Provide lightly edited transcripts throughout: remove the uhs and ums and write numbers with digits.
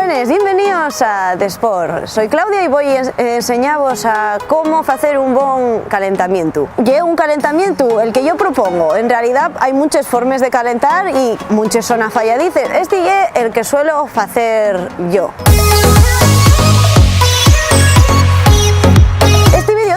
Nenes, bienvenidos a Desport. Soy Claudia y voy a enseñaros a cómo hacer un buen calentamiento. Y un calentamiento, el que yo propongo. En realidad hay muchas formas de calentar y muchas son falladices. Este es el que suelo hacer yo.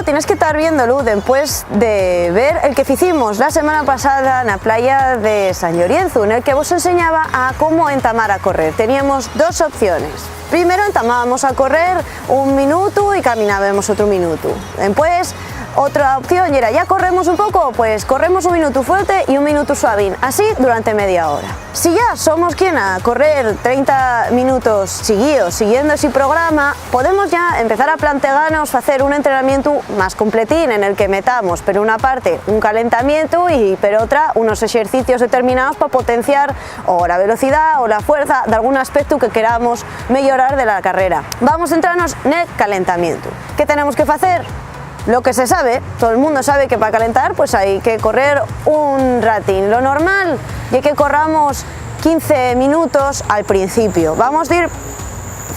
Tienes que estar viéndolo después de ver el que hicimos la semana pasada en la playa de San Llorenzo, en el que os enseñaba a cómo entamar a correr. Teníamos dos opciones. Primero entamábamos a correr 1 minuto y caminábamos otro minuto. Después otra opción era, ya corremos un poco, pues corremos 1 minuto fuerte y 1 minuto suavín, así durante media hora. Si ya somos quien a correr 30 minutos seguidos siguiendo ese programa, podemos ya empezar a plantearnos hacer un entrenamiento más completín en el que metamos, por una parte, un calentamiento y por otra, unos ejercicios determinados para potenciar o la velocidad o la fuerza de algún aspecto que queramos mejorar de la carrera. Vamos a centrarnos en el calentamiento. ¿Qué tenemos que hacer? Lo que se sabe, todo el mundo sabe que para calentar pues hay que correr un ratín. Lo normal es que corramos 15 minutos al principio. Vamos a ir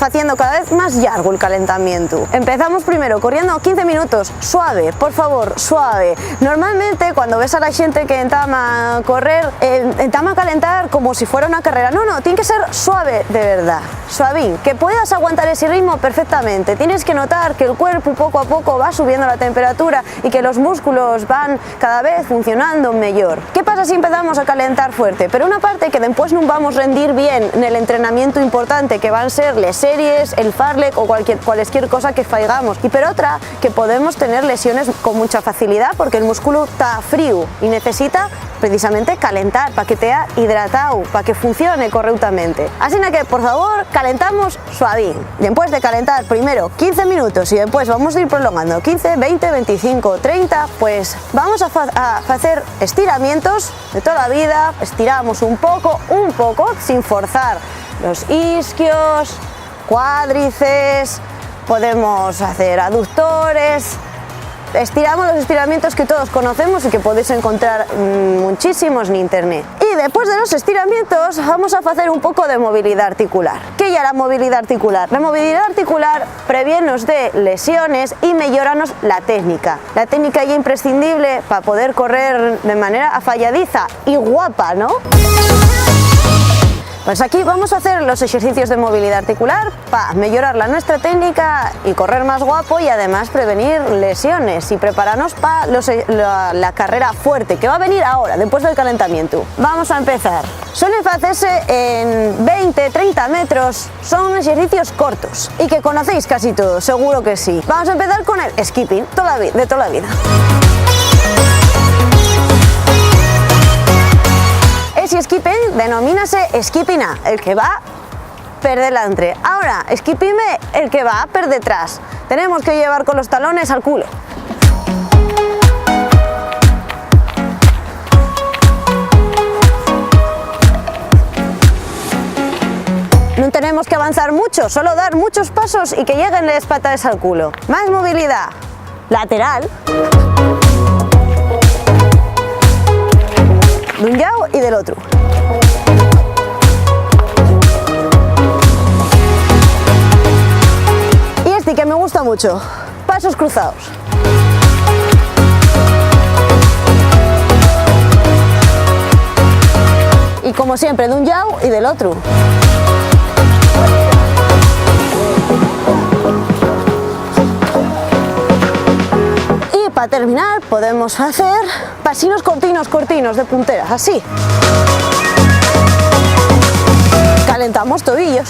haciendo cada vez más largo el calentamiento. Empezamos primero corriendo 15 minutos, suave, por favor, suave. Normalmente cuando ves a la gente que entama a correr, entama a calentar como si fuera una carrera. No, tiene que ser suave de verdad, suavín, que puedas aguantar ese ritmo perfectamente. Tienes que notar que el cuerpo poco a poco va subiendo la temperatura y que los músculos van cada vez funcionando mejor. ¿Qué pasa si empezamos a calentar fuerte? Pero una parte que después no vamos a rendir bien en el entrenamiento importante, que van a ser les series, el farlek o cualquier cosa que faigamos, y por otra que podemos tener lesiones con mucha facilidad porque el músculo está frío y necesita precisamente calentar para que esté hidratado, para que funcione correctamente. Así que por favor calentamos suavín. Después de calentar primero 15 minutos y después vamos a ir prolongando 15, 20, 25, 30, pues vamos a hacer estiramientos de toda la vida. Estiramos un poco, sin forzar los isquios, cuádriceps, podemos hacer aductores. Estiramos los estiramientos que todos conocemos y que podéis encontrar muchísimos en internet. Y después de los estiramientos vamos a hacer un poco de movilidad articular. ¿Qué es la movilidad articular? La movilidad articular previenos de lesiones y mejoranos la técnica. La técnica es imprescindible para poder correr de manera afalladiza y guapa, ¿no? Pues aquí vamos a hacer los ejercicios de movilidad articular para mejorar nuestra técnica y correr más guapo y además prevenir lesiones y prepararnos para la carrera fuerte que va a venir ahora, después del calentamiento. Vamos a empezar. Suelen hacerse en 20-30 metros, son ejercicios cortos y que conocéis casi todos, seguro que sí. Vamos a empezar con el skipping, de toda la vida. Ese skipping denomínase skipping A, el que va per delante. Ahora, skipping B, el que va per detrás. Tenemos que llevar con los talones al culo. No tenemos que avanzar mucho, solo dar muchos pasos y que lleguen las patas al culo. Más movilidad lateral. De un lado y del otro. Y este que me gusta mucho, pasos cruzados. Y como siempre, de un lado y del otro. Y para terminar podemos hacer pasinos cortinos de punteras, así. Calentamos tobillos.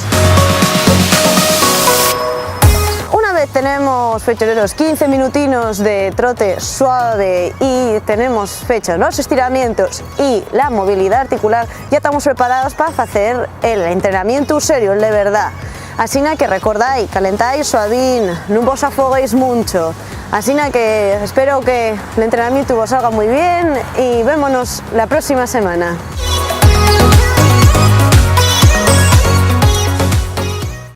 Una vez tenemos hechos los 15 minutinos de trote suave y tenemos hechos los estiramientos y la movilidad articular, ya estamos preparados para hacer el entrenamiento serio, el de verdad. Así que recordáis, calentáis suavín, no vos afoguéis mucho. Así que espero que el entrenamiento os salga muy bien y vémonos la próxima semana.